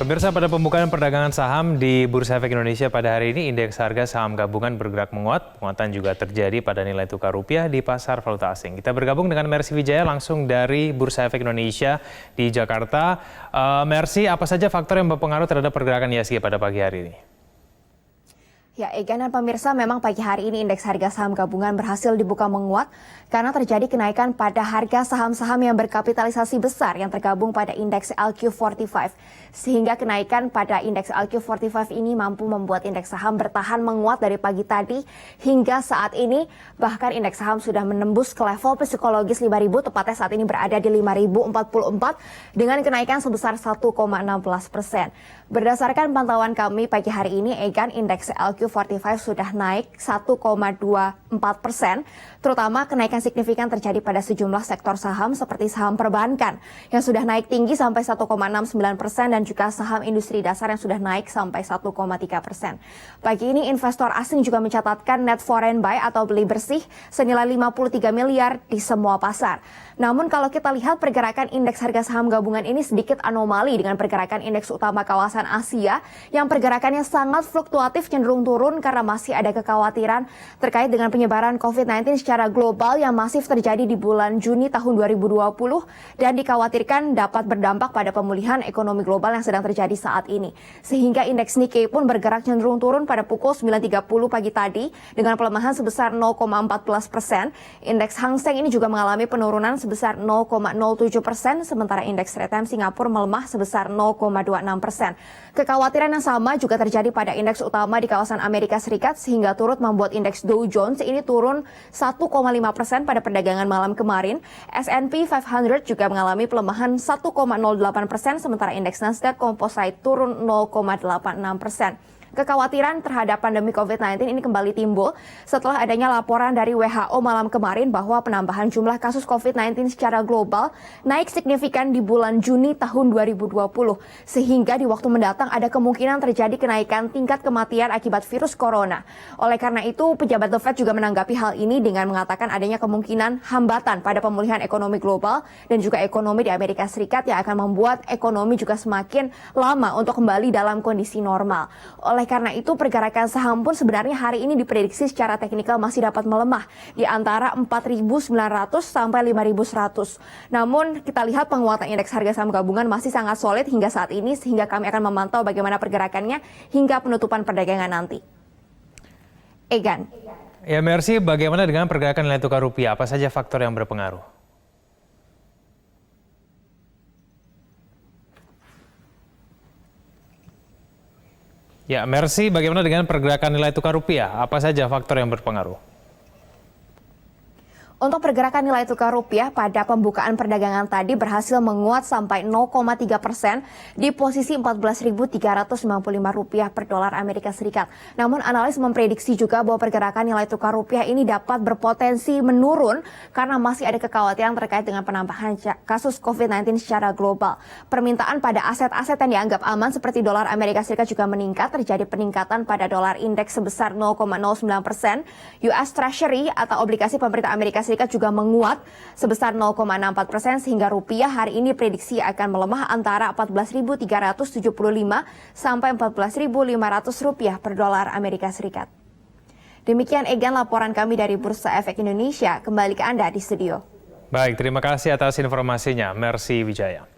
Pemirsa, pada pembukaan perdagangan saham di Bursa Efek Indonesia pada hari ini, indeks harga saham gabungan bergerak menguat. Penguatan juga terjadi pada nilai tukar rupiah di pasar valuta asing. Kita bergabung dengan Mercy Wijaya langsung dari Bursa Efek Indonesia di Jakarta. Mercy, apa saja faktor yang berpengaruh terhadap pergerakan IHSG pada pagi hari ini? Ya, Egan dan pemirsa, memang pagi hari ini indeks harga saham gabungan berhasil dibuka menguat karena terjadi kenaikan pada harga saham-saham yang berkapitalisasi besar yang tergabung pada indeks LQ45. Sehingga kenaikan pada indeks LQ45 ini mampu membuat indeks saham bertahan menguat dari pagi tadi hingga saat ini. Bahkan indeks saham sudah menembus ke level psikologis 5.000, tepatnya saat ini berada di 5.044 dengan kenaikan sebesar 1,16%. Berdasarkan pantauan kami pagi hari ini, Egan, indeks LQ45 sudah naik 1,24%, terutama kenaikan signifikan terjadi pada sejumlah sektor saham seperti saham perbankan yang sudah naik tinggi sampai 1,69% dan juga saham industri dasar yang sudah naik sampai 1,3%. Pagi ini investor asing juga mencatatkan net foreign buy atau beli bersih senilai 53 miliar di semua pasar. Namun kalau kita lihat pergerakan indeks harga saham gabungan ini sedikit anomali dengan pergerakan indeks utama kawasan Asia yang pergerakannya sangat fluktuatif, cenderung turun karena masih ada kekhawatiran terkait dengan penyebaran COVID-19 secara global yang masif terjadi di bulan Juni tahun 2020 dan dikhawatirkan dapat berdampak pada pemulihan ekonomi global yang sedang terjadi saat ini. Sehingga indeks Nikkei pun bergerak cenderung turun pada pukul 9.30 pagi tadi dengan pelemahan sebesar 0,14%. Indeks Hang Seng ini juga mengalami penurunan sebesar 0,07%, sementara indeks Stratem Singapura melemah sebesar 0,26%. Kekhawatiran yang sama juga terjadi pada indeks utama di kawasan Amerika Serikat sehingga turut membuat indeks Dow Jones ini turun 1,5% pada perdagangan malam kemarin. S&P 500 juga mengalami pelemahan 1,08%, sementara indeks Nasdaq Composite turun 0,86%. Kekhawatiran terhadap pandemi COVID-19 ini kembali timbul setelah adanya laporan dari WHO malam kemarin bahwa penambahan jumlah kasus COVID-19 secara global naik signifikan di bulan Juni tahun 2020. Sehingga di waktu mendatang ada kemungkinan terjadi kenaikan tingkat kematian akibat virus corona. Oleh karena itu, pejabat The Fed juga menanggapi hal ini dengan mengatakan adanya kemungkinan hambatan pada pemulihan ekonomi global dan juga ekonomi di Amerika Serikat yang akan membuat ekonomi juga semakin lama untuk kembali dalam kondisi normal. Oleh karena itu, pergerakan saham pun sebenarnya hari ini diprediksi secara teknikal masih dapat melemah di antara 4.900 sampai 5.100. Namun kita lihat penguatan indeks harga saham gabungan masih sangat solid hingga saat ini sehingga kami akan memantau bagaimana pergerakannya hingga penutupan perdagangan nanti. Egan. Ya, Mercy, bagaimana dengan pergerakan nilai tukar rupiah? Apa saja faktor yang berpengaruh? Ya, Mercy, bagaimana dengan pergerakan nilai tukar rupiah? Apa saja faktor yang berpengaruh? Untuk pergerakan nilai tukar rupiah pada pembukaan perdagangan tadi berhasil menguat sampai 0,3% di posisi Rp14.395 per dolar Amerika Serikat. Namun analis memprediksi juga bahwa pergerakan nilai tukar rupiah ini dapat berpotensi menurun karena masih ada kekhawatiran terkait dengan penambahan kasus COVID-19 secara global. Permintaan pada aset-aset yang dianggap aman seperti dolar Amerika Serikat juga meningkat, terjadi peningkatan pada dolar indeks sebesar 0,09%. US Treasury atau obligasi pemerintah Amerika Serikat juga menguat sebesar 0,64% sehingga rupiah hari ini prediksi akan melemah antara 14.375 sampai 14.500 rupiah per dolar Amerika Serikat. Demikian Egan laporan kami dari Bursa Efek Indonesia. Kembali ke Anda di studio. Baik, terima kasih atas informasinya, Mercy Wijaya.